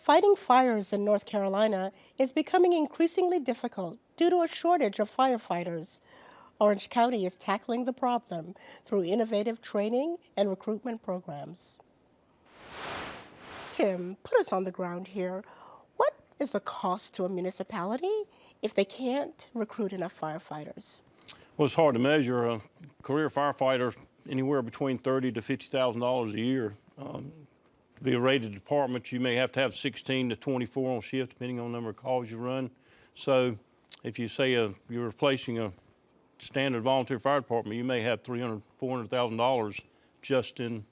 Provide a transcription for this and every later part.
Fighting fires in North Carolina is becoming increasingly difficult due to a shortage of firefighters. Orange County is tackling the problem through innovative training and recruitment programs. Tim, put us on the ground here. What is the cost to a municipality if they can't recruit enough firefighters? Well, it's hard to measure. A career firefighter, anywhere between $30,000 to $50,000 a year. To be a rated department, you may have to have 16 to 24 on shift, depending on the number of calls you run. So if you say you're replacing a standard volunteer fire department, you may have $300,000, $400,000 just in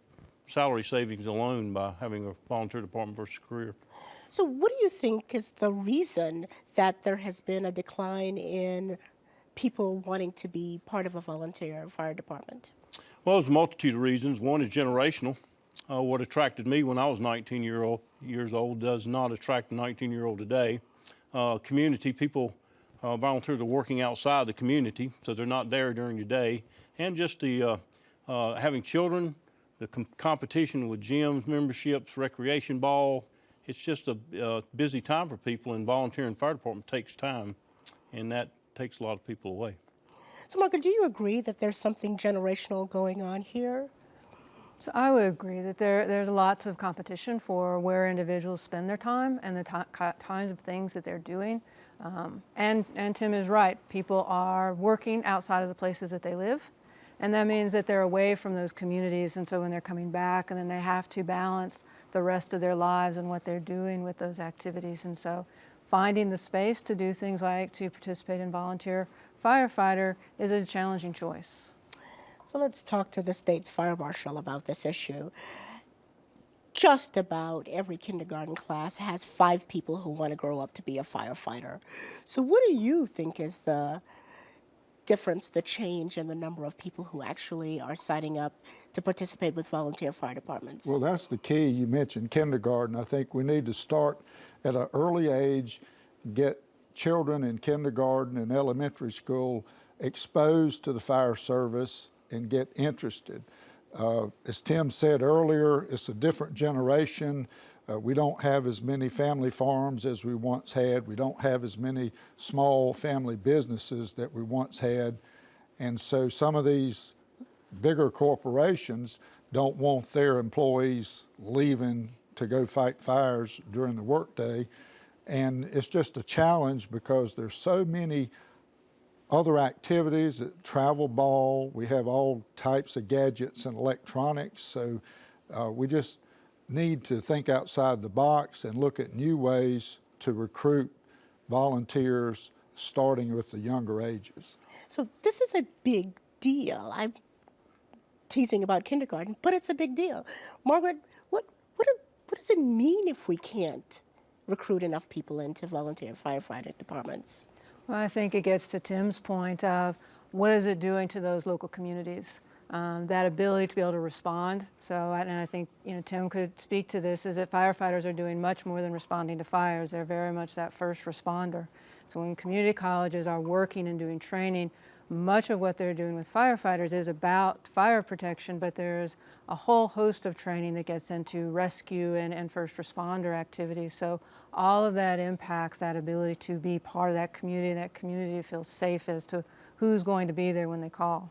salary savings alone by having a volunteer department versus career. So what do you think is the reason that there has been a decline in people wanting to be part of a volunteer fire department? Well, there's a multitude of reasons. One is generational. What attracted me when I was 19 years old does not attract a 19-year-old today. Community people, volunteers are working outside the community, so they're not there during the day. And just the having children, the competition with gyms, memberships, recreation ball. It's just a busy time for people, and volunteering fire department takes time, and that takes a lot of people away. So, Margaret, do you agree that there's something generational going on here? So I would agree that there's lots of competition for where individuals spend their time and the kinds of things that they're doing. And Tim is right. People are working outside of the places that they live. And that means that they're away from those communities. And so when they're coming back, and then they have to balance the rest of their lives and what they're doing with those activities. And so finding the space to do things like to participate in volunteer firefighter is a challenging choice. So let's talk to the state's fire marshal about this issue. Just about every kindergarten class has 5 people who want to grow up to be a firefighter. So what do you think is the difference, the change in the number of people who actually are signing up to participate with volunteer fire departments? Well, that's the key. You mentioned kindergarten. I think we need to start at an early age, get children in kindergarten and elementary school exposed to the fire service and get interested. As Tim said earlier, it's a different generation. We don't have as many family farms as we once had. We don't have as many small family businesses that we once had. And so some of these bigger corporations don't want their employees leaving to go fight fires during the workday. And it's just a challenge because there's so many other activities, travel ball, we have all types of gadgets and electronics, so we just need to think outside the box and look at new ways to recruit volunteers starting with the younger ages. So this is a big deal. I'm teasing about kindergarten, but it's a big deal. Margaret, what does it mean if we can't recruit enough people into volunteer firefighting departments? Well, I think it gets to Tim's point of what is it doing to those local communities? That ability to be able to respond. So, and I think Tim could speak to this, is that firefighters are doing much more than responding to fires. They're very much that first responder. So when community colleges are working and doing training, much of what they're doing with firefighters is about fire protection, but there's a whole host of training that gets into rescue and first responder activities. So all of that impacts that ability to be part of that community feels safe as to who's going to be there when they call.